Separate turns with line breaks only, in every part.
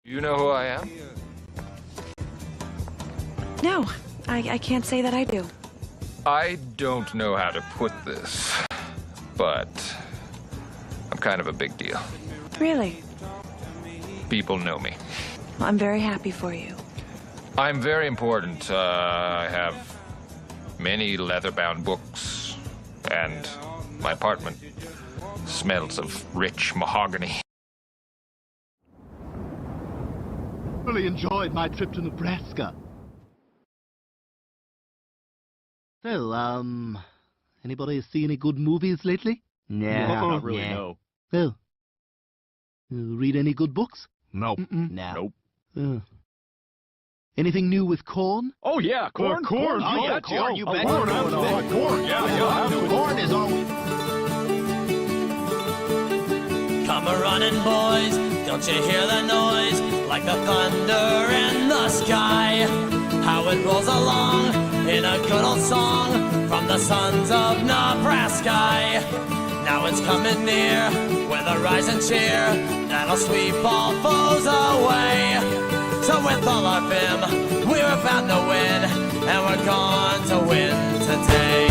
You know who I am?
No, I can't say that I do.
I don't know how to put this, but I'm kind of a big deal.
Really?
People know me.
Well, I'm very happy for you.
I'm very important. I have many leather-bound books, and my apartment smells of rich mahogany.
Really enjoyed my trip to Nebraska. So, anybody see any good movies lately?
Not really, no.
Oh. Read any good books?
No.
No.
Nope.
Anything new with Corn?
Oh, yeah, corn.
Corn.
Oh,
Yeah,
betcha.
corn, you bet.
Corn, corn. Yeah.
Corn is always...
Come a-running, boys, don't you hear the noise? Like the thunder in the sky. How it rolls along in a good old song from the sons of Nebraska. Now it's coming near with a rising cheer that'll sweep all foes away. So with all our vim, we're bound to win, and we're going to win today.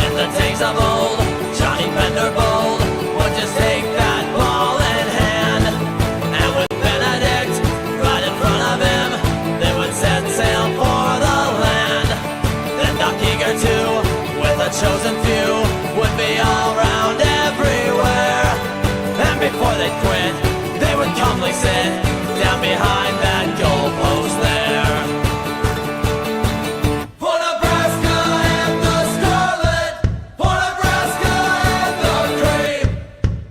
In the days of old, Johnny Bender bold would just take that ball in hand, and with Benedict right in front of him, they would set sail for the land. Then Doc Eager too, with a chosen few, would be all round everywhere, and before they quit, they would calmly sit down behind that goalpost there. For Nebraska and the Scarlet, for Nebraska and the Cream,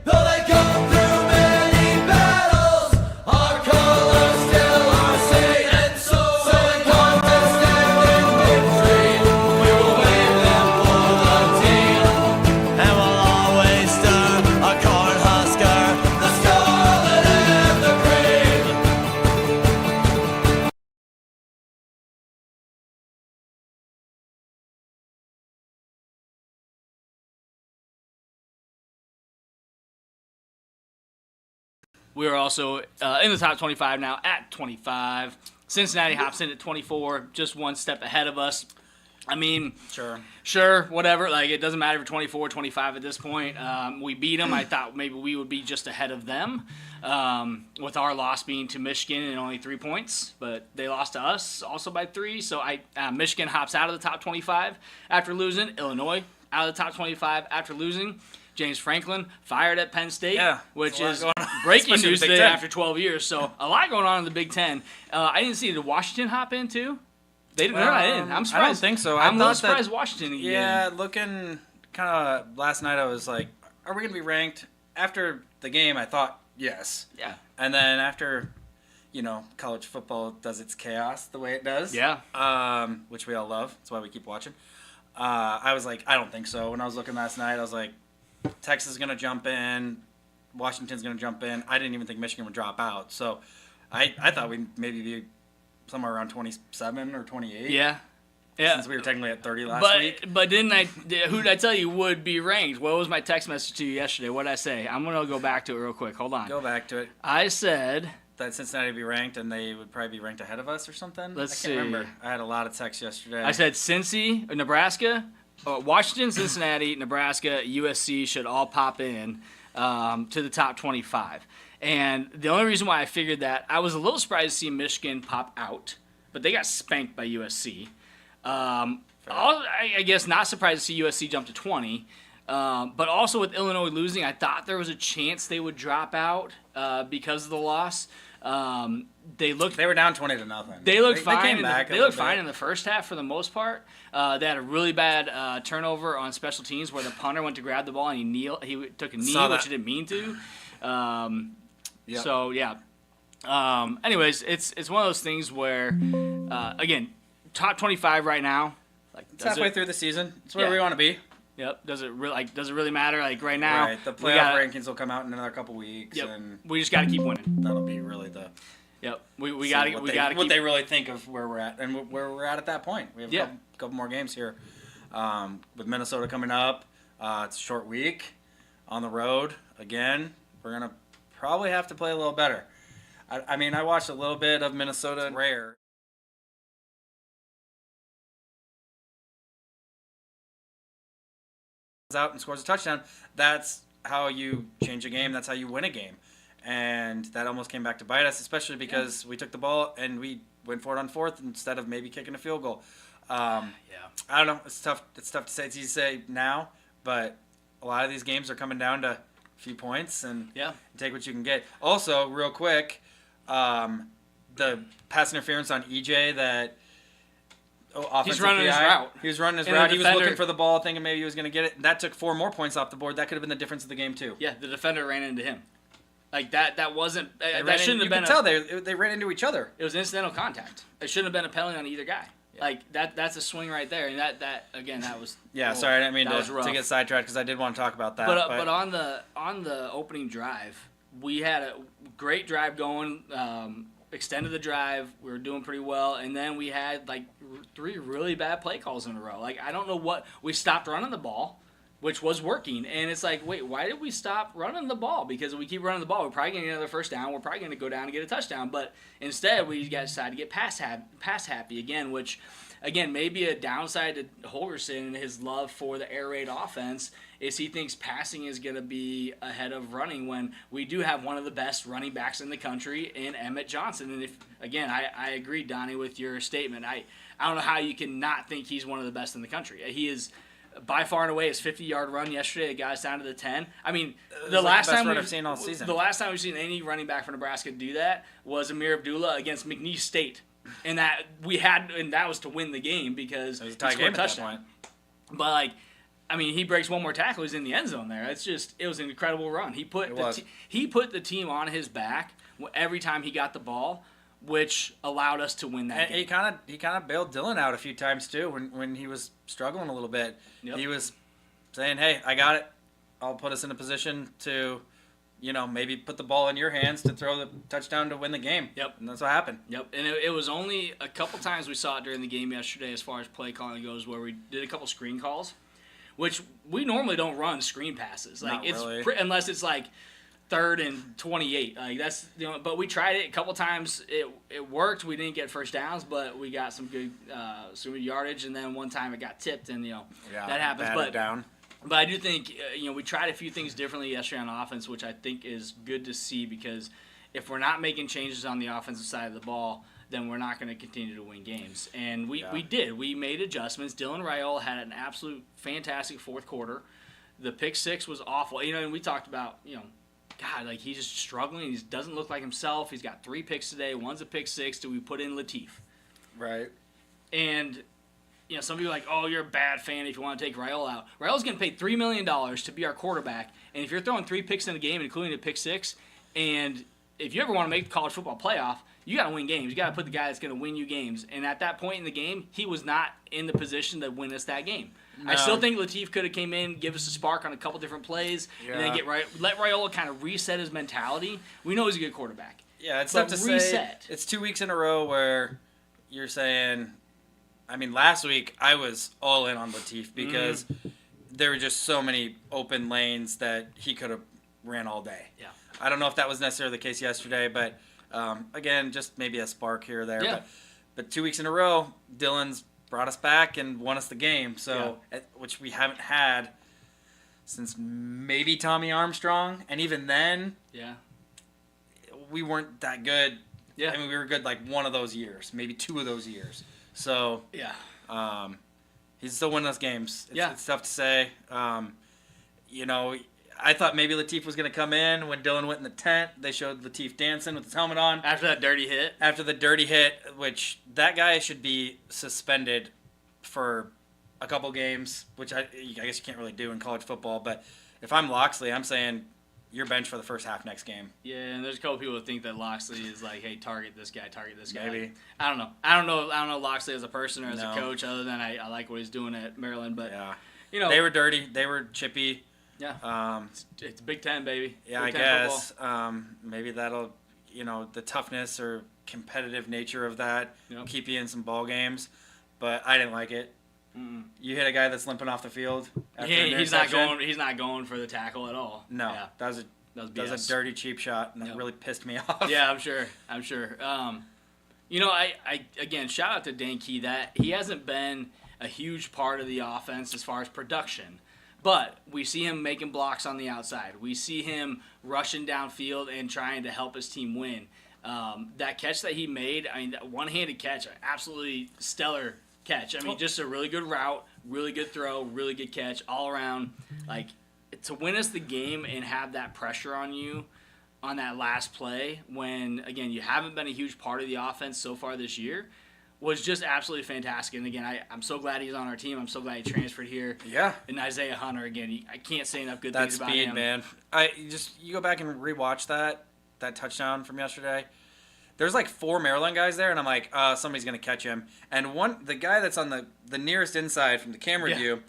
though they come through many battles, our colors still are seen. And so in contest and in victory, we will wave them for the team, and we'll always stir a Cornhusker, the Scarlet and the Cream.
We are also in the top 25 now at 25. Cincinnati hops in at 24, just one step ahead of us. I mean, sure, whatever. Like, it doesn't matter if 24, 25 at this point. We beat them. I thought maybe we would be just ahead of them, with our loss being to Michigan and only 3 points. But they lost to us also by 3. So Michigan hops out of the top 25 after losing. Illinois out of the top 25 after losing. James Franklin fired at Penn State, which is breaking news today after 12 years. So a lot going on in the Big Ten. I didn't see, did Washington hop in too? They didn't. I didn't. I'm surprised.
I don't think so.
I'm a little surprised Washington.
Yeah, looking kind of last night, I was like, are we going to be ranked? After the game, I thought yes.
Yeah.
And then after, college football does its chaos the way it does.
Yeah.
Which we all love. That's why we keep watching. I was like, I don't think so. When I was looking last night, I was like, Texas is going to jump in. Washington's going to jump in. I didn't even think Michigan would drop out. So I thought we'd maybe be somewhere around 27 or 28.
Yeah.
Since we were technically at 30 last week.
But who did I tell you would be ranked? What was my text message to you yesterday? What did I say? I'm going to go back to it real quick. Hold on.
Go back to it.
I said
that Cincinnati would be ranked and they would probably be ranked ahead of us or something.
Let's
I can't
see.
remember. I had a lot of texts yesterday.
I said Cincy, Nebraska, Washington, Cincinnati, Nebraska, USC should all pop in to the top 25. And the only reason why I figured that, I was a little surprised to see Michigan pop out, but they got spanked by USC. I guess not surprised to see USC jump to 20. But also with Illinois losing, I thought there was a chance they would drop out because of the loss. They were
down 20-0.
They looked fine.
They came back.
They looked fine in the first half for the most part. They had a really bad turnover on special teams where the punter went to grab the ball and he took a knee, which he didn't mean to.
Yep.
So yeah. Anyways, it's one of those things where again, top 25 right now. Like
it's halfway through the season. It's where we want to be.
Yep. Does it really matter? Like right now,
right. The playoff rankings will come out in another couple weeks.
Yep.
And
we just got to keep winning.
That'll be really the.
Yep. We got to keep
what they really think of where we're at and where we're at that point. We have a couple more games here, with Minnesota coming up. It's a short week on the road again. We're gonna probably have to play a little better. I mean, I watched a little bit of Minnesota. Rare. Out and scores a touchdown. That's how you change a game. That's how you win a game. And that almost came back to bite us, especially because we took the ball and we went for it on fourth instead of maybe kicking a field goal. I don't know. It's tough. It's tough to say. It's easy to say now, but a lot of these games are coming down to a few points and take what you can get. Also, real quick, the pass interference on EJ that.
He's running his route.
He was running his route. He was looking for the ball, thinking maybe he was going to get it. That took 4 more points off the board. That could have been the difference of the game too.
Yeah, the defender ran into him. Like that wasn't. That shouldn't have been.
You can tell they ran into each other.
It was incidental contact. It shouldn't have been a penalty on either guy. Yeah. Like that's a swing right there, and that again that was.
Yeah, sorry, I didn't mean to get sidetracked because I did want to talk about that.
But on the opening drive, we had a great drive going. Extended the drive. We were doing pretty well, and then we had like 3 really bad play calls in a row. Like I don't know what we stopped running the ball, which was working, and it's like, wait, why did we stop running the ball? Because if we keep running the ball, we're probably going to get another first down. We're probably going to go down and get a touchdown. But instead, we decided to get pass happy again, which again maybe a downside to Holgerson and his love for the air raid offense is he thinks passing is going to be ahead of running when we do have one of the best running backs in the country in Emmett Johnson. And if again, I agree, Donnie, with your statement. I don't know how you can not think he's one of the best in the country. He is by far and away his 50-yard run yesterday. It got us down to the 10. I mean, the last time
I've seen all season.
The last time we've seen any running back for Nebraska do that was Amir Abdullah against McNeese State, and that was to win the game because
it was a tie game at that point.
But like. I mean, he breaks one more tackle. He's in the end zone there. It was an incredible run. He put the team on his back every time he got the ball, which allowed us to win that game.
He kind of bailed Dylan out a few times too when he was struggling a little bit. Yep. He was saying, "Hey, I got it. I'll put us in a position to, maybe put the ball in your hands to throw the touchdown to win the game."
Yep.
And that's what happened.
Yep. And it was only a couple times we saw it during the game yesterday as far as play calling goes where we did a couple screen calls. Which we normally don't run screen passes, like
Not really.
Unless it's like 3rd and 28. Like that's but we tried it a couple times. It worked. We didn't get first downs, but we got some good yardage. And then one time it got tipped, and that happens. But I do think we tried a few things differently yesterday on offense, which I think is good to see because if we're not making changes on the offensive side of the ball, then we're not going to continue to win games. And we did. We made adjustments. Dylan Raiola had an absolute fantastic fourth quarter. The pick 6 was awful. And we talked about, God, like he's just struggling. He doesn't look like himself. He's got 3 picks today. One's a pick 6. Do we put in Latif?
Right.
And, some people are like, oh, you're a bad fan if you want to take Raiola out. Raiola's getting paid $3 million to be our quarterback. And if you're throwing 3 picks in the game, including a pick 6, and if you ever want to make the college football playoff, you got to win games. You got to put the guy that's going to win you games. And at that point in the game, he was not in the position to win us that game. No. I still think Latif could have came in, give us a spark on a couple different plays, and then let Raiola kind of reset his mentality. We know he's a good quarterback.
Yeah, it's tough to say. It's 2 weeks in a row where you're saying, I mean, last week I was all in on Latif because there were just so many open lanes that he could have ran all day.
Yeah.
I don't know if that was necessarily the case yesterday, but again, just maybe a spark here or there.
Yeah.
But 2 weeks in a row, Dylan's brought us back and won us the game. So, which we haven't had since maybe Tommy Armstrong, and even then, we weren't that good. Yeah, I mean, we were good like one of those years, maybe 2 of those years. So he's still winning us games. It's tough to say. I thought maybe Latif was going to come in when Dylan went in the tent. They showed Latif dancing with his helmet on.
After that dirty hit?
After the dirty hit, which that guy should be suspended for a couple games, which I guess you can't really do in college football. But if I'm Loxley, I'm saying you're benched for the first half next game.
Yeah, and there's a couple people that think that Loxley is like, hey, target this guy.
Maybe.
I don't know Loxley as a person or as a coach, other than I like what he's doing at Maryland. But,
they were dirty. They were chippy.
Yeah. It's Big Ten, baby.
Yeah,
Big
I
Ten
guess. Maybe that'll, the toughness or competitive nature of that keep you in some ball games. But I didn't like it. Mm-mm. You hit a guy that's limping off the field.
He's not going for the tackle at all.
No, that was
That was BS.
That was a dirty, cheap shot, and that really pissed me off.
Yeah, I'm sure. I again, shout out to Dane Key that he hasn't been a huge part of the offense as far as production. But we see him making blocks on the outside. We see him rushing downfield and trying to help his team win. That catch that he made, I mean, that one-handed catch, absolutely stellar catch. I mean, just a really good route, really good throw, really good catch, all around. Like, to win us the game and have that pressure on you on that last play when, again, you haven't been a huge part of the offense so far this year was just absolutely fantastic. And, again, I'm so glad he's on our team. I'm so glad he transferred here.
Yeah.
And Isaiah Hunter, again, I can't say enough good things about him.
That speed, man. You go back and rewatch that touchdown from yesterday. There's like 4 Maryland guys there, and I'm like, somebody's going to catch him. And the guy that's on the nearest inside from the camera view,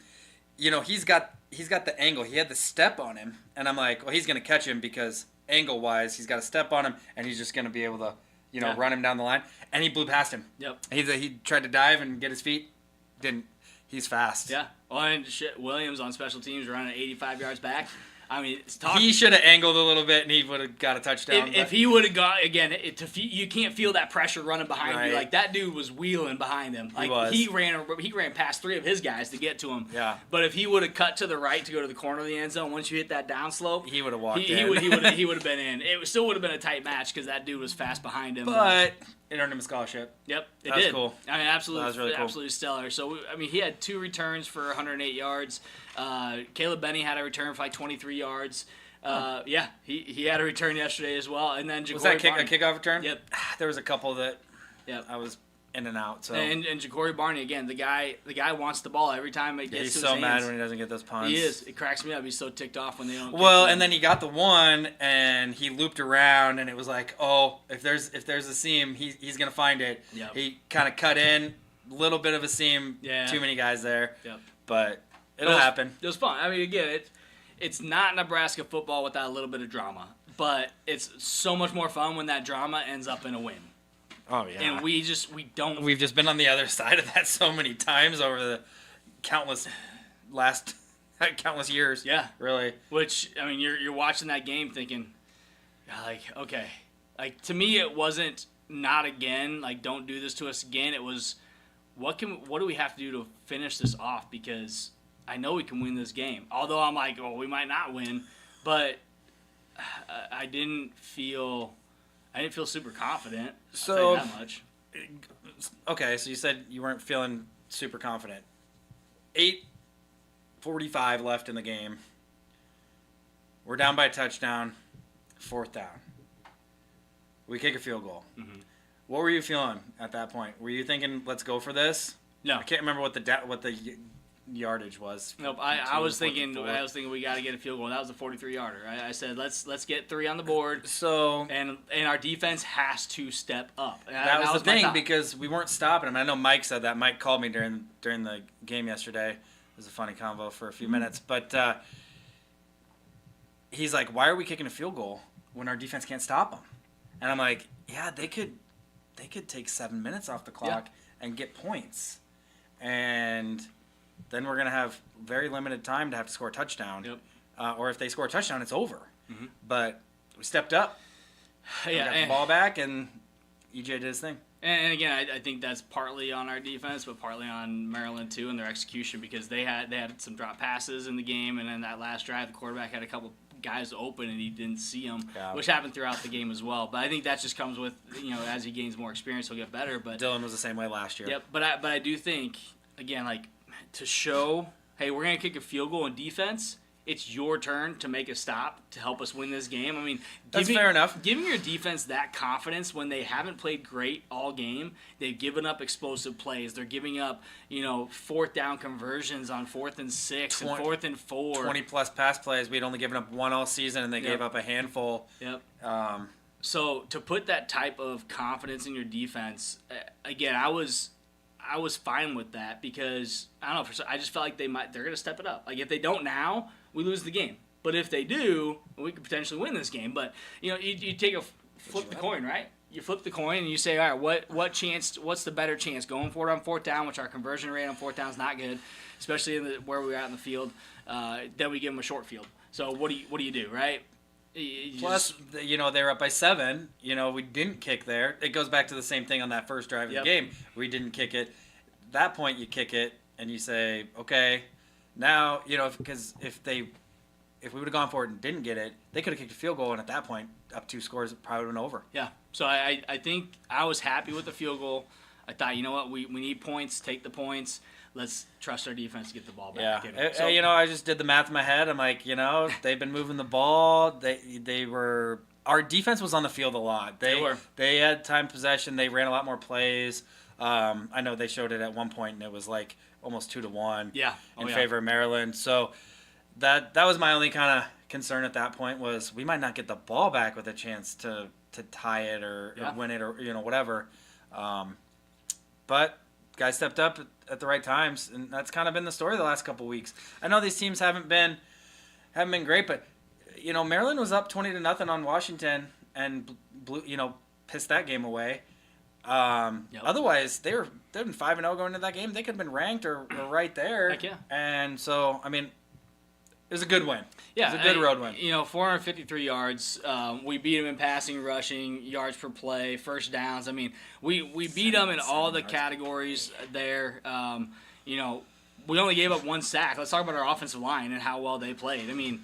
he's got the angle. He had the step on him, and I'm like, well, he's going to catch him because angle-wise, he's got a step on him, and he's just going to be able to, run him down the line. And he blew past him. Yep. He tried to dive and get his feet. Didn't. He's fast.
Yeah. Well, and Williams on special teams running 85 yards back. I mean,
he should have angled a little bit, and he would have got a touchdown.
If he would have got, again, you can't feel that pressure running behind you. Like, that dude was wheeling behind him. Like, he ran past 3 of his guys to get to him. Yeah. But if he would have cut to the right to go to the corner of the end zone, once you hit that downslope,
he would have walked in.
He would have been in. It still would have been a tight match because that dude was fast behind him.
But it earned him a scholarship.
Yep, it
did. That was cool.
I mean, absolutely,
that was really cool.
Absolutely stellar. So, he had 2 returns for 108 yards. Caleb Benny had a return for like 23 yards. Yeah, he had a return yesterday as well, and then Ja'Cory
was that a kickoff return?
Yep.
There was a couple that I was in and out. So
and Ja'Cory Barney again, the guy wants the ball every time it gets to his hands.
He's so mad when he doesn't get those punts.
He is. It cracks me up. He's so ticked off when they don't.
Well, and then he got the one, and he looped around, and it was like, oh, if there's a seam, he's gonna find it. Yep. He kind of cut in, little bit of a seam. Yeah. Too many guys there. Yep. But it'll happen.
It was fun. I mean, again, it's not Nebraska football without a little bit of drama, but it's so much more fun when that drama ends up in a win.
Oh yeah.
And we've just
been on the other side of that so many times over the countless years.
Yeah.
Really.
Which, I mean, you're watching that game thinking, like, okay. Like, to me, it wasn't not again, like, don't do this to us again. It was, what do we have to do to finish this off? Because I know we can win this game. Although I'm like, oh, we might not win, but I didn't feel super confident.
So
I'll tell you that much.
Okay, so you said you weren't feeling super confident. 8:45 left in the game. We're down by a touchdown. 4th down. We kick a field goal. Mm-hmm. What were you feeling at that point? Were you thinking, let's go for this?
No.
I can't remember what the yardage was.
Nope. I was thinking we got to get a field goal. That was a 43-yarder. I said let's get 3 on the board.
So
and our defense has to step up.
That was the thing because we weren't stopping them. I know Mike said that. Mike called me during the game yesterday. It was a funny convo for a few minutes, but he's like, "Why are we kicking a field goal when our defense can't stop them?" And I'm like, "Yeah, they could take 7 minutes off the clock and get points, and then we're going to have very limited time to have to score a touchdown. Yep. Or if they score a touchdown, it's over." Mm-hmm. But we stepped up. We got the ball back, and EJ did his thing.
And again, I think that's partly on our defense, but partly on Maryland too and their execution because they had some drop passes in the game, and then that last drive, the quarterback had a couple guys open and he didn't see them, which happened throughout the game as well. But I think that just comes with as he gains more experience, he'll get better. But
Dylan was the same way last year.
Yep. But I do think again like to show, hey, we're gonna kick a field goal in defense. It's your turn to make a stop to help us win this game. I mean,
that's fair enough.
Giving your defense that confidence when they haven't played great all game, they've given up explosive plays. They're giving up, 4th down conversions on 4th and 6 and 4th and 4.
20-plus pass plays. We'd only given up 1 all season, and they gave up a handful.
Yep. So to put that type of confidence in your defense, again, I was fine with that because I don't know. I just felt like they're going to step it up. Like if they don't now, we lose the game. But if they do, we could potentially win this game. But you take flip the coin, right? You flip the coin and you say, all right, what's the better chance? Going for it on 4th down, which our conversion rate on 4th down is not good, especially where we're at in the field. Then we give them a short field. So what do you do, right?
Plus, they were up by 7. We didn't kick there. It goes back to the same thing on that first drive of the game. We didn't kick it. At that point, you kick it, and you say, okay, now, because if we would have gone for it and didn't get it, they could have kicked a field goal, and at that point, up 2 scores, it probably would have been over.
Yeah. So I think I was happy with the field goal. I thought, you know what, we need points, take the points. Let's trust our defense to get the ball back.
Yeah. So, I just did the math in my head. I'm like, they've been moving the ball. Our defense was on the field a lot. They had time possession. They ran a lot more plays. I know they showed it at one point, and it was like almost 2-1 in favor of Maryland. So that was my only kind of concern at that point was we might not get the ball back with a chance to tie it or win it or whatever. But guys stepped up at the right times, and that's kind of been the story the last couple weeks. I know these teams haven't been great, but Maryland was up 20-0 on Washington and pissed that game away. Otherwise, they've been 5-0 going into that game. They could have been ranked or right there.
Heck yeah.
And so, I mean, it was a good win.
Yeah,
it was a good road win.
453 yards. We beat them in passing, rushing, yards per play, first downs. I mean, we beat them in all the categories there. We only gave up 1 sack. Let's talk about our offensive line and how well they played. I mean,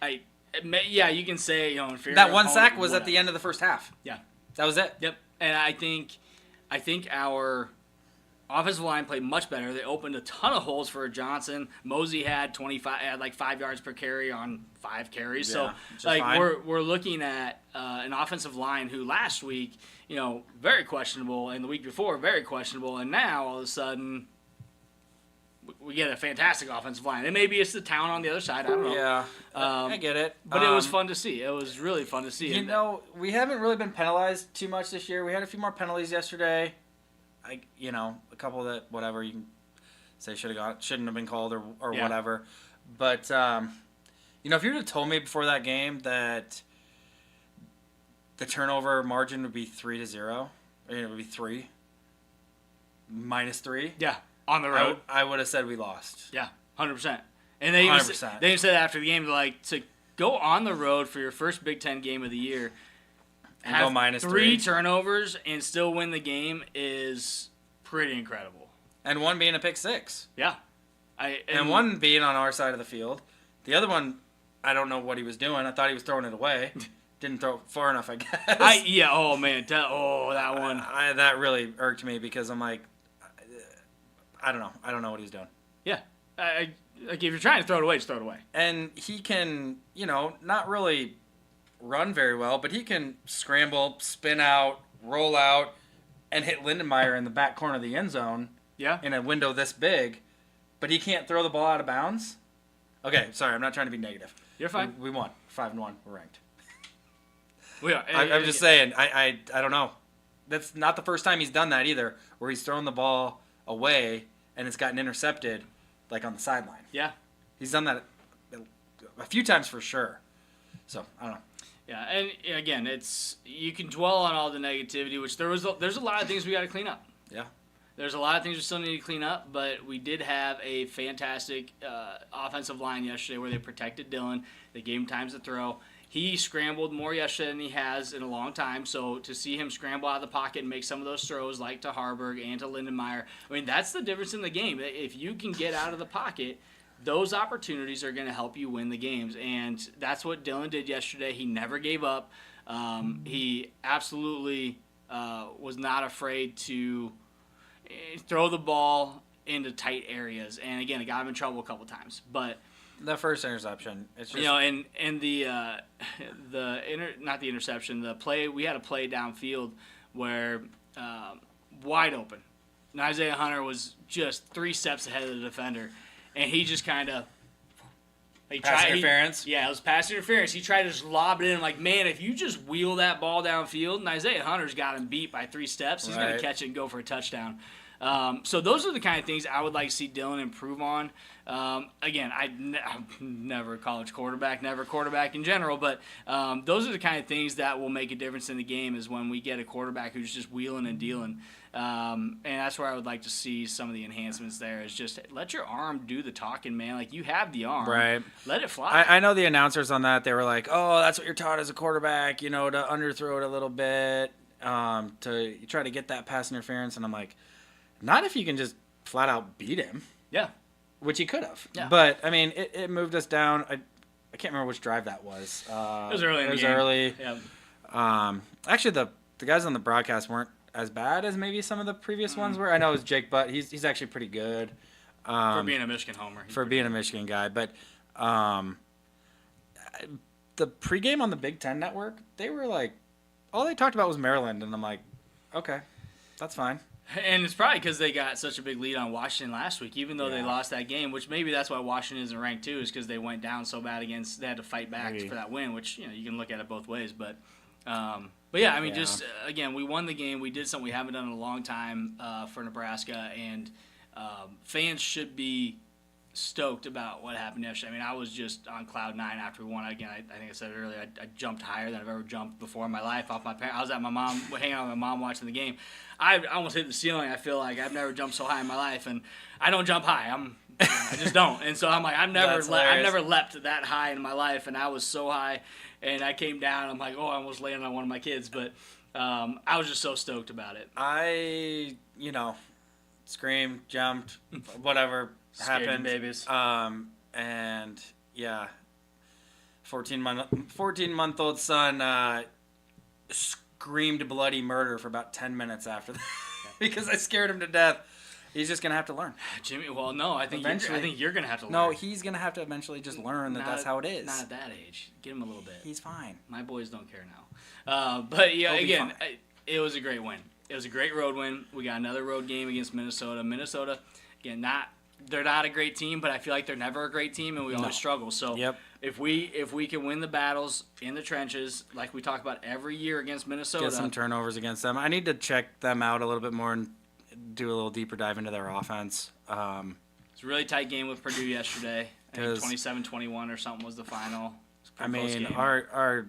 you can say inferior.
That 1 sack was at the end of the first half.
Yeah,
that was it.
Yep, and I think our offensive line played much better. They opened a ton of holes for Johnson. Mosey had 5 yards per carry on 5 carries.
Yeah,
so we're looking at an offensive line who last week, very questionable, and the week before very questionable, and now all of a sudden we get a fantastic offensive line. And maybe it's the talent on the other side. I don't know.
Yeah, I get it.
But it was fun to see. It was really fun to see.
We haven't really been penalized too much this year. We had a few more penalties yesterday. A couple that whatever you can say shouldn't have been called or whatever. But if you would have told me before that game that the turnover margin would be 3-0, it would be 3 -3.
Yeah, on the road,
I would have said we lost.
Yeah, 100%. And they even said after the game, to go on the road for your first Big Ten game of the year.
And go -3
turnovers and still win the game is pretty incredible.
And one being a pick 6.
Yeah.
And one being on our side of the field. The other one, I don't know what he was doing. I thought he was throwing it away. Didn't throw it far enough, I guess.
Oh, man. That one.
That really irked me because I'm like, I don't know. I don't know what he's doing.
Yeah. If you're trying to throw it away, just throw it away.
And he can, not really run very well, but he can scramble, spin out, roll out, and hit Lindenmeyer in the back corner of the end zone.
Yeah.
In a window this big, but he can't throw the ball out of bounds. Okay, sorry, I'm not trying to be negative.
You're fine.
We won 5-1. We're ranked.
We are.
I'm just saying. I don't know. That's not the first time he's done that either, where he's thrown the ball away and it's gotten intercepted, like on the sideline.
Yeah.
He's done that a few times for sure. So I don't know.
Yeah, and again, you can dwell on all the negativity, which there's a lot of things we got to clean up.
Yeah.
There's a lot of things we still need to clean up, but we did have a fantastic offensive line yesterday where they protected Dillon. They gave him times to throw. He scrambled more yesterday than he has in a long time, so to see him scramble out of the pocket and make some of those throws like to Harburg and to Lindenmeyer, I mean, that's the difference in the game. If you can get out of the pocket, those opportunities are going to help you win the games, and that's what Dillon did yesterday. He never gave up. He absolutely was not afraid to throw the ball into tight areas, and again, it got him in trouble a couple times. But
the first interception, it's just
and not the interception, the play, we had a play downfield where wide open, and Isaiah Hunter was just 3 steps ahead of the defender. And he just kind of...
Pass interference?
It was pass interference. He tried to just lob it in. Like, man, if you just wheel that ball downfield, and Isaiah Hunter's got him beat by 3 steps, he's going to catch it and go for a touchdown. So those are the kind of things I would like to see Dylan improve on. Again, I'm never a college quarterback, never quarterback in general, but those are the kind of things that will make a difference in the game is when we get a quarterback who's just wheeling and dealing. And that's where I would like to see some of the enhancements there is just let your arm do the talking, man. Like, you have the arm.
Right.
Let it fly.
I know the announcers on that, they were like, oh, that's what you're taught as a quarterback, to underthrow it a little bit, to try to get that pass interference. And I'm like, not if you can just flat out beat him.
Yeah.
Which he could have.
Yeah.
But, I mean, it moved us down. I can't remember which drive that was.
It was early in the game.
It was early.
Yeah.
Actually, the guys on the broadcast weren't as bad as maybe some of the previous ones were. I know it was Jake Butt. He's actually pretty good.
For being a Michigan homer.
For being a Michigan guy. But the pregame on the Big Ten Network, they were like, all they talked about was Maryland. And I'm like, okay, that's fine.
And it's probably because they got such a big lead on Washington last week, even though they
Yeah.
lost that game, which maybe that's why Washington isn't ranked too, is because they went down so bad against, they had to fight back
Maybe.
for that win, which, you can look at it both ways. But yeah, I mean,
Yeah.
just, again, we won the game. We did something we haven't done in a long time for Nebraska, and fans should be stoked about what happened yesterday. I mean, I was just on cloud nine after we won. Again, I think I said it earlier, I jumped higher than I've ever jumped before in my life off my parents. I was at my mom, hanging out with my mom watching the game. I almost hit the ceiling. I feel like I've never jumped so high in my life, and I don't jump high. I just don't. And so I'm like, I've never leapt that high in my life, and I was so high, and I came down. I'm like, oh, I almost landed on one of my kids, but I was just so stoked about it.
I, screamed, jumped, whatever
Scared
happened.
babies.
And yeah, 14-month-old son screamed bloody murder for about 10 minutes after that because I scared him to death. He's just gonna have to learn.
Jimmy, well, no, I think you're gonna have to learn.
No, he's gonna have to eventually just learn that that's how it is.
Not at that age. Give him a little bit.
He's fine.
My boys don't care now. But yeah,
He'll be
again,
fine.
it was a great win. It was a great road win. We got another road game against Minnesota. Minnesota, again, they're not a great team, but I feel like they're never a great team, and we always struggle. So
Yep.
if we can win the battles in the trenches, like we talk about every year against Minnesota,
Get some turnovers against them. I need to check them out a little bit more and do a little deeper dive into their offense.
it's a really tight game with Purdue yesterday. I think
'Cause-
27-21 or something was the final.
I mean, our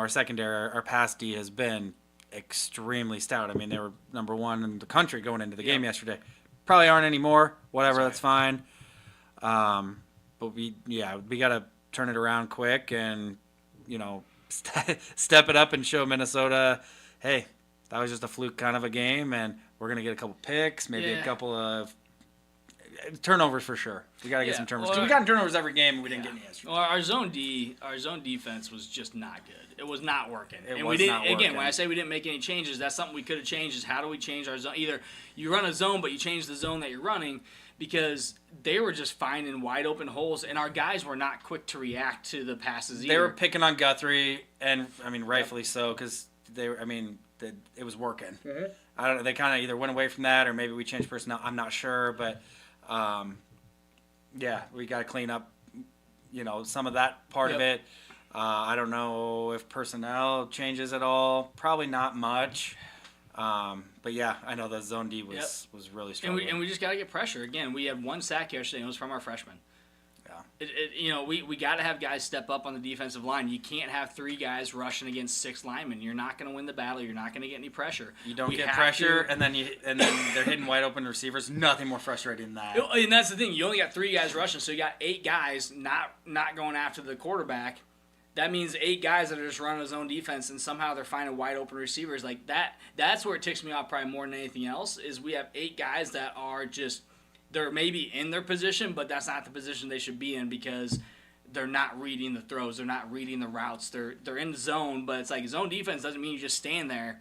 secondary, our pass D has been extremely stout. I mean, they were number one in the country going into the game yesterday. Probably aren't anymore. Whatever, that's fine. But we got to turn it around quick and, step it up and show Minnesota, hey, that was just a fluke kind of a game, and we're going to get a couple picks, maybe a couple of turnovers for sure. We got to get some turnovers. 'Cause we got turnovers every game, and we didn't get any yesterday.
Well, our zone defense was just not good. It was not working.
Not
Again,
working.
when I say we didn't make any changes, that's something we could have changed. Is how do we change our zone? Either you run a zone, but you change the zone that you're running, because they were just finding wide open holes, and our guys were not quick to react to the passes either.
They were picking on Guthrie, and I mean, rightfully so, because it was working.
Mm-hmm.
I don't know. They kind of either went away from that, or maybe we changed personnel. I'm not sure, but we got to clean up, some of that part of it. I don't know if personnel changes at all. Probably not much. But yeah, I know the zone D was really strong.
And we just got to get pressure. Again, we had one sack yesterday, and it was from our freshmen.
Yeah.
We got to have guys step up on the defensive line. You can't have three guys rushing against six linemen. You're not going to win the battle. You're not going to get any pressure.
You don't
We
get
have
pressure,
to-
and then they're hitting wide open receivers. Nothing more frustrating than that.
And that's the thing. You only got three guys rushing, so you got eight guys not going after the quarterback. That means eight guys that are just running his own defense, and somehow they're finding wide open receivers like that. That's where it ticks me off probably more than anything else. Is we have eight guys that are just they're maybe in their position, but that's not the position they should be in because they're not reading the throws, they're not reading the routes. They're in the zone, but it's like zone defense doesn't mean you just stand there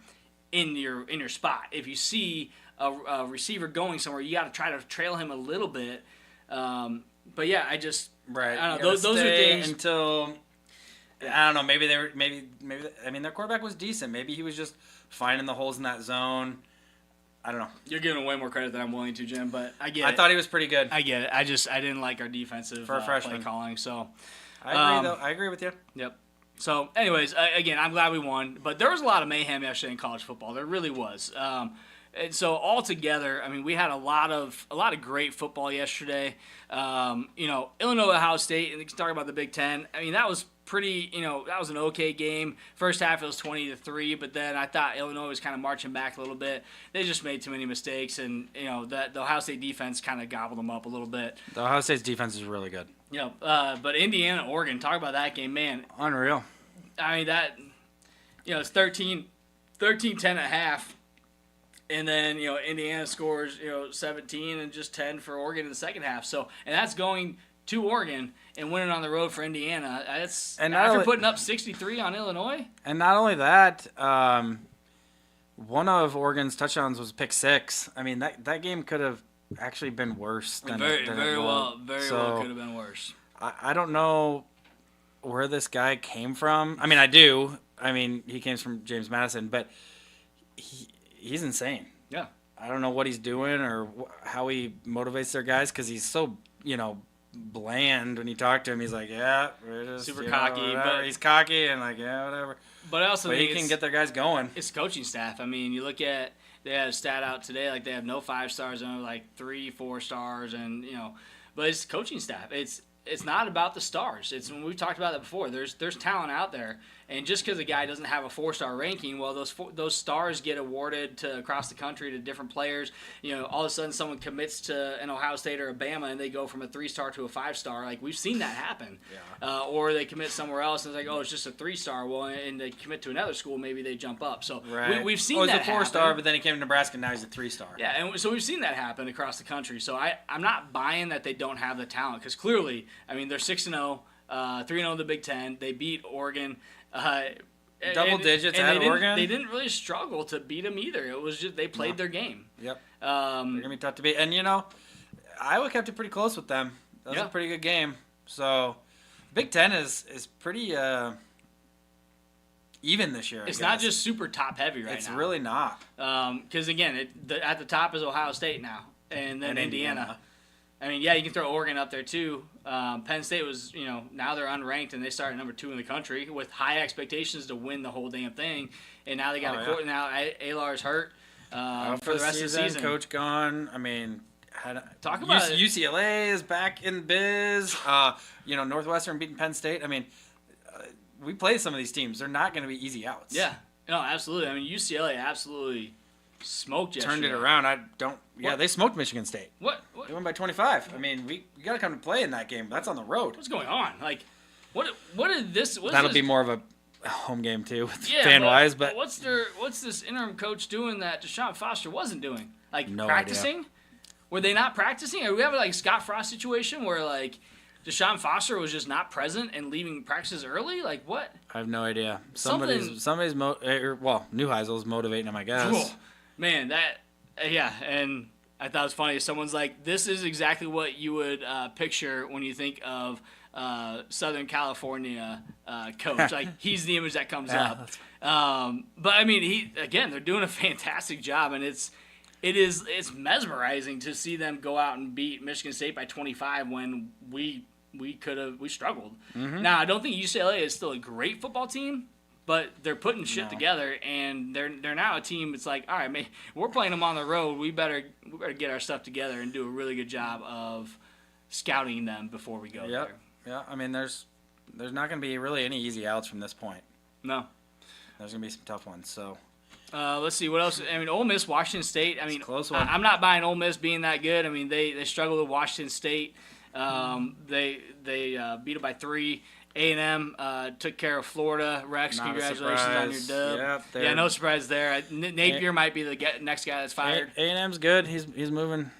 in your spot. If you see a receiver going somewhere, you got to try to trail him a little bit. But yeah, I don't know. Those are things
until. I don't know. Maybe I mean, their quarterback was decent. Maybe he was just finding the holes in that zone. I don't know.
You're giving way more credit than I'm willing to, Jim, but I get it.
I thought he was pretty good.
I get it. I didn't like our defensive
For a freshman.
play calling. So
I agree, though. I agree with you.
Yep. So, anyways, again, I'm glad we won. But there was a lot of mayhem yesterday in college football. There really was. And so altogether, I mean, we had a lot of great football yesterday. Illinois, Ohio State, and we can talk about the Big Ten. I mean, that was pretty. That was an okay game. First half it was 20-3, but then I thought Illinois was kind of marching back a little bit. They just made too many mistakes, and that the Ohio State defense kind of gobbled them up a little bit.
The Ohio State's defense is really good.
But Indiana, Oregon, talk about that game, man.
Unreal.
I mean that. It's 13-10 at half. And then, Indiana scores, 17 and just 10 for Oregon in the second half. So, and that's going to Oregon and winning on the road for Indiana. That's after putting up 63 on Illinois.
And not only that, one of Oregon's touchdowns was pick six. I mean, that game could have actually been worse than
Very well could have been worse.
I don't know where this guy came from. I mean, I do. I mean, he came from James Madison, but he's insane.
Yeah.
I don't know what he's doing or how he motivates their guys because he's so, bland when you talk to him. He's like, yeah, we're just
super cocky. But
he's cocky and like, yeah, whatever.
But I also think
he can get their guys going.
It's coaching staff. I mean, you look at, they had a stat out today, like they have no 5 stars and like 3-4 stars and, but it's coaching staff. It's not about the stars. It's when we've talked about that before. There's talent out there, and just because a guy doesn't have a 4-star ranking, well, those stars get awarded to across the country to different players. All of a sudden someone commits to an Ohio State or a Bama, and they go from a 3-star to a 5-star. Like we've seen that happen. Yeah. Or they commit somewhere else, and it's like, oh, it's just a 3-star. Well, and they commit to another school, maybe they jump up. So we've seen that happen.
He's a 4-star, but then he came to Nebraska, and now he's a 3-star.
Yeah, and so we've seen that happen across the country. So I'm not buying that they don't have the talent because clearly, I mean, they're 6-0, 3-0 in the Big Ten. They beat Oregon.
Double digits at Oregon.
They didn't really struggle to beat them either. It was just they played their game.
Yep. They're gonna be tough to beat, and Iowa kept it pretty close with them. That was a pretty good game. So, Big Ten is pretty even this year.
It's not just super top heavy right now.
It's really not.
Because again, at the top is Ohio State now, and then Indiana. I mean, yeah, you can throw Oregon up there too. Penn State was, now they're unranked and they start at number 2 in the country with high expectations to win the whole damn thing. And now they got a court. Now Alar's hurt for the rest of the season.
Coach gone. I mean,
talk about
UCLA is back in biz. Northwestern beating Penn State. I mean, we played some of these teams. They're not going to be easy outs.
Yeah, no, absolutely. I mean, UCLA absolutely smoked yesterday.
Turned it around. Yeah, they smoked Michigan State.
What?
They won by 25. I mean, we got to come to play in that game. That's on the road.
What's going on? Like, what is this?
That'll be more of a home game too, fan-wise. But
what's this interim coach doing that Deshaun Foster wasn't doing? Like
no
practicing?
Idea.
Were they not practicing? Or we have a Scott Frost situation where Deshaun Foster was just not present and leaving practices early? Like what?
I have no idea. Somebody's Neuheisel's motivating him, I guess.
Cool. Man, and I thought it was funny. Someone's like, this is exactly what you would picture when you think of Southern California coach. Like, he's the image that comes up. But, I mean, they're doing a fantastic job, and it's mesmerizing to see them go out and beat Michigan State by 25 when we struggled. Mm-hmm. Now, I don't think UCLA is still a great football team, but they're putting shit together, and they're now a team. It's like, all right, man, we're playing them on the road. We better get our stuff together and do a really good job of scouting them before we go there.
Yeah, I mean, there's not going to be really any easy outs from this point.
No.
There's going to be some tough ones. So.
Let's see what else. I mean, Ole Miss, Washington State. I mean,
close one.
I'm not buying Ole Miss being that good. I mean, they struggled with Washington State. They beat it by 3. A&M took care of Florida. Rex,
not
congratulations on your dub.
Yep,
no surprise there. Napier might be the next guy that's fired.
A&M's good. He's moving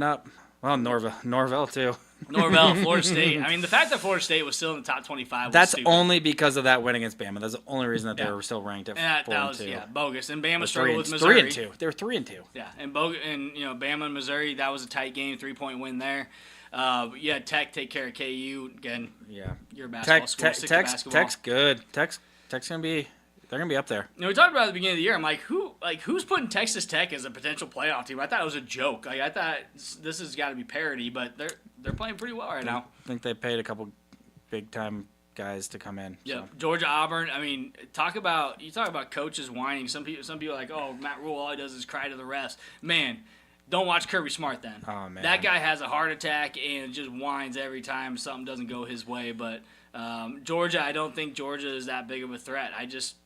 up. Well, Norvell too.
Norvell, Florida State. I mean, the fact that Florida State was still in the top 25 was
That's
stupid.
Only because of that win against Bama. That's the only reason that they were still ranked at 4-2.
Yeah, bogus. And Bama struggled with Missouri.
3-2. They were 3-2.
Yeah, and Bama and Missouri, that was a tight game, 3-point win there. Tech take care of KU again.
Yeah,
your basketball school.
Tech's good. Tech's gonna be. They're gonna be up there.
We talked about it at the beginning of the year. I'm like, who's putting Texas Tech as a potential playoff team? I thought it was a joke. Like, I thought this has got to be parody, but they're playing pretty well right now.
I think they paid a couple big time guys to come in.
Yeah,
So.
Georgia Auburn. I mean, talk about coaches whining. Some people are like, oh, Matt Rule, all he does is cry to the refs. Man, don't watch Kirby Smart then.
Oh man,
that guy has a heart attack and just whines every time something doesn't go his way. But Georgia, I don't think Georgia is that big of a threat.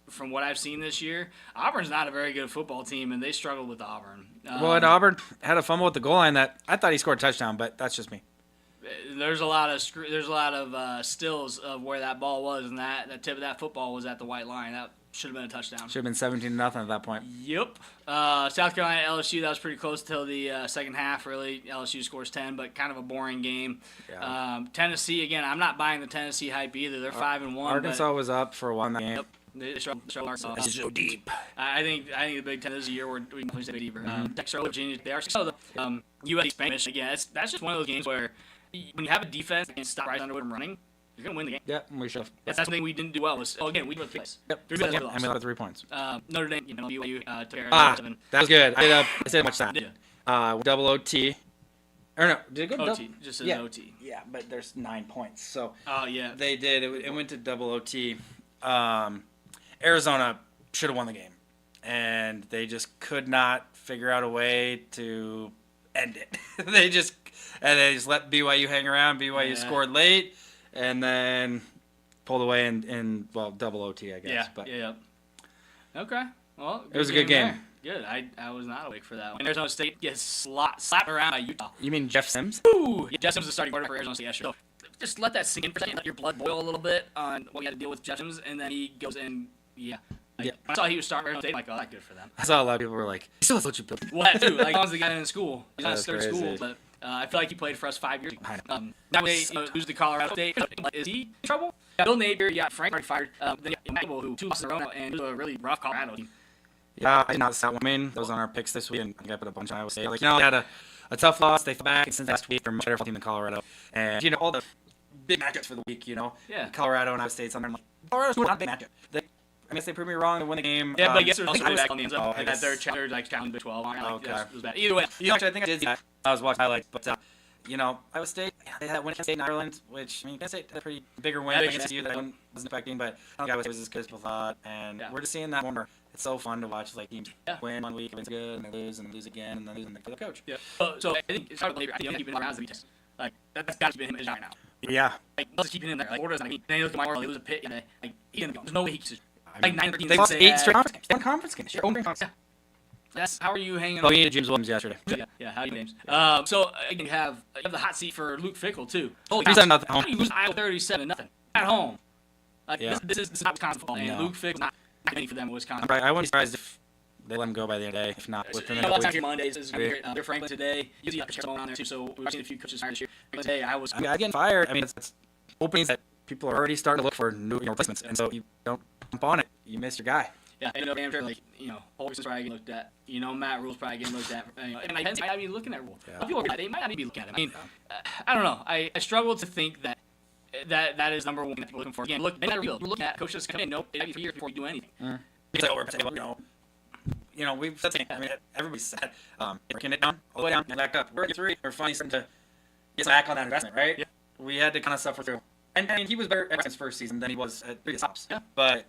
From what I've seen this year, Auburn's not a very good football team, and they struggled with Auburn.
Well, and Auburn had a fumble at the goal line that I thought he scored a touchdown, but that's just me.
There's a lot of stills of where that ball was, and that tip of that football was at the white line. That should have been a touchdown.
Should have been 17-0 at that point.
Yep. South Carolina LSU, that was pretty close till the second half. Really, LSU scores 10, but kind of a boring game.
Yeah.
Tennessee again. I'm not buying the Tennessee hype either. They're 5-1.
Arkansas was up for a while in that game.
Yep. They struggled Arkansas.
It's so deep.
I think the Big Ten this year we can definitely say deeper. Texas, Virginia, they are so. USC, Spanish again. That's just one of those games where when you have a defense and stop Bryce Underwood from running, you're gonna win the game.
Yeah, we should have.
That's the thing we didn't do well. Again, we were place.
Yep.
Three points
Yep.
lost.
And we lost 3 points.
Notre Dame, BYU took care of
That was good. I said much that.
Yeah.
Double OT. Or no, did it go
OT, just says OT.
Yeah, but there's 9 points. So
Oh yeah.
they did. It went to double OT. Arizona should have won the game, and they just could not figure out a way to end it. they just let BYU hang around. BYU scored late, and then pulled away in double OT, I guess.
Yeah.
But
Yeah. Okay. Well,
it was a good game.
there. Good. I was not awake for that one. Arizona State gets slapped around by Utah.
You mean Jeff Sims?
Ooh. Yeah, Jeff Sims is the starting quarterback for Arizona State. So just let that sink in for a second. Let your blood boil a little bit on what you had to deal with Jeff Sims, and then he goes in. Yeah. When I saw he was starting Arizona State, I'm like, oh, that's good for them.
I saw a lot of people were like, "He still has what you built."
Well, that too. Like, Don's the guy in school. He's not
That's
still in school,
crazy.
but I feel like he played for us 5 years ago. Now they lose to Colorado State. Is he in trouble? Yeah, Bill Napier, you got Frank already fired. Then you got Michael, who 2 lost in a row, and it was a really rough Colorado team.
Yeah, I did not that one. I mean, that was on our picks this week, and I think I put a bunch on Iowa State. Like, they had a tough loss. They fell back, and since last week, they're a much better team than Colorado. And, all the big matchups for the week,
Yeah.
Colorado and Iowa State's on there. I'm like, Colorado's not a big matchup. I guess they proved me wrong to win the game.
Yeah, but I guess there's also back on the end
I
zone. Like
guess-
that they're challenging Big 12.
Okay.
That was bad. Either way.
Actually, I think I did see that. I was watching highlights, but, Iowa State, they had that win against State in Ireland, which, Penn State had a pretty bigger win against you that I wasn't expecting, but I don't think Iowa State was as good as people thought, and we're just seeing that more. It's so fun to watch, teams win one week, it's good, and they lose again, and then lose, and they're the coach.
Yeah. So I think it's hard to believe. I think he's keeping him around the test. Like that's got to keep him in right now.
Yeah.
Like let's keep him in there. Like Florida's not. Then you look at Marley, they lose a pit. There's no way he can. Like 9-13.
They lost 8 straight conference games. They won conference games. Your own conference.
That's how are you hanging?
Oh, we needed James Williams yesterday.
Yeah. How do you names? So again, you have the hot seat for Luke Fickell too. Holy
37-0.
How do you lose Iowa 37-0 at home?
Yeah.
This is not Wisconsin football, and
No.
Luke Fickell's not getting for them in Wisconsin.
I wouldn't be surprised if they let him go by the end of the day. If not, within the next week.
Mondays is going to be great. They're Franklin today. Usually got Chris on there too, so we've seen a few coaches hired this year. Today I
getting fired. It's openings that people are already starting to look for new replacements, and so you don't jump on it. You miss your guy.
Yeah, and I'm sure, Holgerson's probably getting looked at. Matt Rule's probably getting looked at. And Penn State might not be looking at Rule.
Yeah.
People they might not be looking at him. I don't know. I struggle to think that is number one that people are looking for. Again, look, they're not real. You're looking at coaches come in. Nope, it might be 3 years before you do anything.
It's like, we've said something. Everybody's said, breaking it down all the way down and back up. We're at 3. We're finally starting to get back on that investment, right?
Yeah.
We had to kind of suffer through. And he was better at his first season than he was at previous stops.
Yeah.
But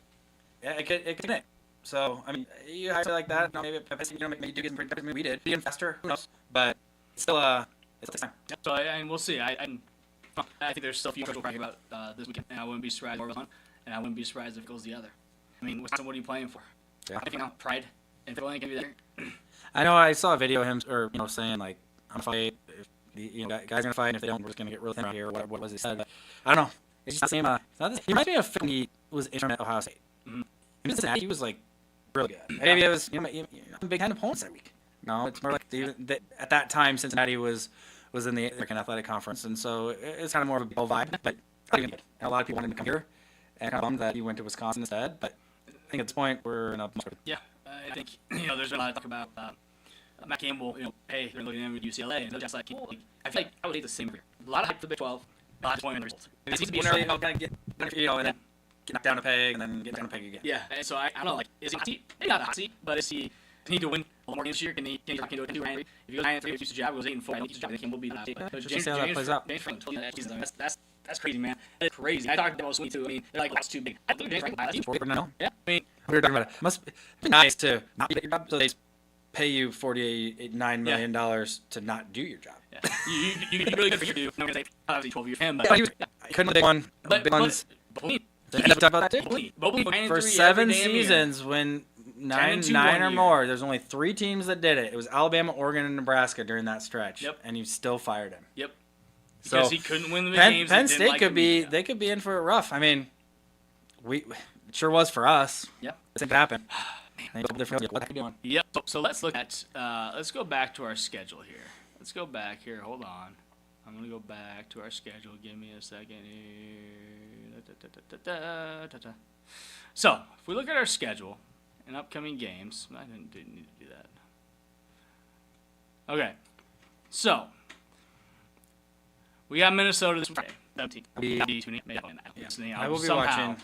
it could connect. So you hire like that. Maybe maybe do get some pretty better than we did. Even faster, who knows? But it's still it's time.
Yeah, so we'll see. I think there's still a few coaches we'll talk about this weekend, and I wouldn't be surprised if one, and I wouldn't be surprised if it goes the other. Wisconsin, what are you playing for?
Yeah.
I think pride and Fickell ain't gonna be there.
I know. I saw a video of him, saying like, "I'm gonna fight. If guys are gonna fight, and if they don't, we're just gonna get real thin out here." What was he said? But I don't know. It's just the same. He reminds me of Fickell when he was interim at Ohio State.
Mm-hmm.
In Cincinnati, he was really good. Maybe it was Big Ten opponents that week. No, it's more like at that time Cincinnati was in the American Athletic Conference, and so it's kind of more of a big vibe. But and a lot of people wanted to come here, and kind of bummed that he went to Wisconsin instead. But I think at this point we're in a
Yeah, I think there's been a lot of talk about Matt Campbell. Hey, they're looking at him at UCLA, and they're just like, I feel like I would hate the same here. A lot of hype for the Big 12, a lot of disappointment in the results. It seems to be
kind of get and then get knocked down a peg, and then get down a peg again.
Yeah, and so I don't know, is he hot seat? Maybe not a hot seat, but does he need to win a little more games this year? Can he do it? If he goes 9-3, keeps the job, goes 8-4, I don't keep the job. I think Campbell will be the hot seat.
Just see how that plays out.
James Franklin told you that season. That's That's crazy, man. That's crazy. I talked about Sweeney too. I mean, they're like, that's too big. I think James Franklin, that's
Yeah,
I mean,
we were talking about it. Must be nice to not be at your job, so they pay you $9 million to not do your job.
yeah. You really good for you. I'm gonna say obviously 12 years for him, but
Yeah, I couldn't take one. Big ones. Did you talk about that too? For 7 seasons, when nine or more, there's only 3 teams that did it. It was Alabama, Oregon, and Nebraska during that stretch.
Yep.
And you still fired him.
Yep.
So
Because he couldn't win the
Penn,
games.
Penn
and didn't
State
like
could
him.
be
Yeah.
they could be in for it rough. I mean, it sure was for us.
Yep.
It didn't happen. What are you doing?
Yep. So let's look at. Let's go back to our schedule here. Let's go back here. Hold on. I'm gonna go back to our schedule. Give me a second here. So if we look at our schedule and upcoming games, I didn't need to do that. Okay. So we got Minnesota this Friday. 17.
I will be watching.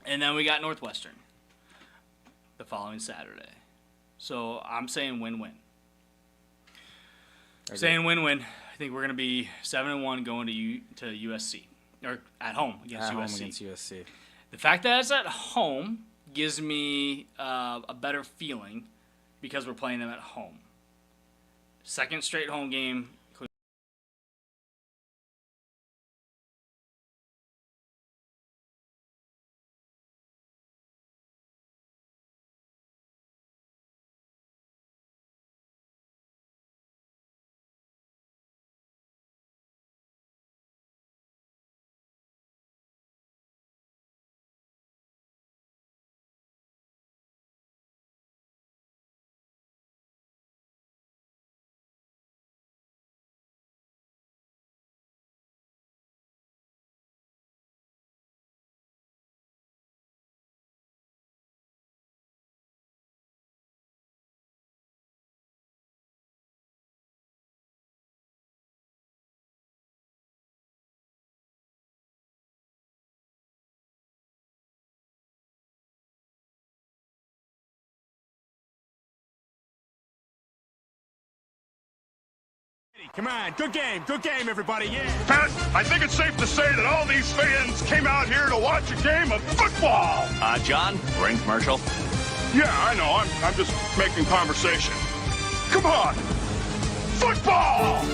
And then we got Northwestern the following Saturday. So I'm saying win-win. Saying win-win. I think we're going to be 7-1 going to USC. Or at home against USC. The fact that it's at home gives me a better feeling because we're playing them at home. Second straight home game.
Come on, good game, everybody, yeah.
Pat, I think it's safe to say that all these fans came out here to watch a game of football.
John, we're in commercial.
Yeah, I know. I'm just making conversation. Come on. Football!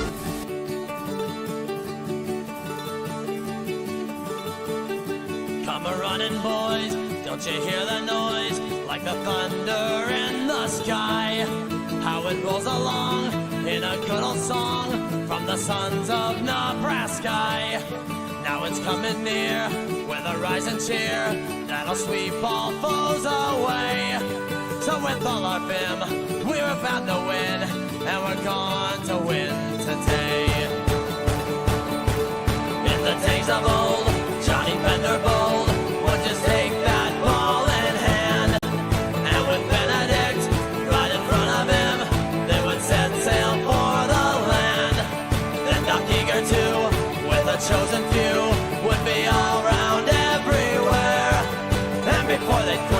Come a-running, boys, don't you hear the noise? Like the thunder in the sky. How it rolls along in a good old song from the sons of Nebraska. Now it's coming near with a rising cheer that'll sweep all foes away. So with all our vim, we're about to win, and we're going to win today. In the days of old, Johnny Bender bold would just take that ball in hand, and with Benedict right in front of him, they would set sail for the land. Then Doc Eager too, with a chosen few, would be all around everywhere, and before they'd quit,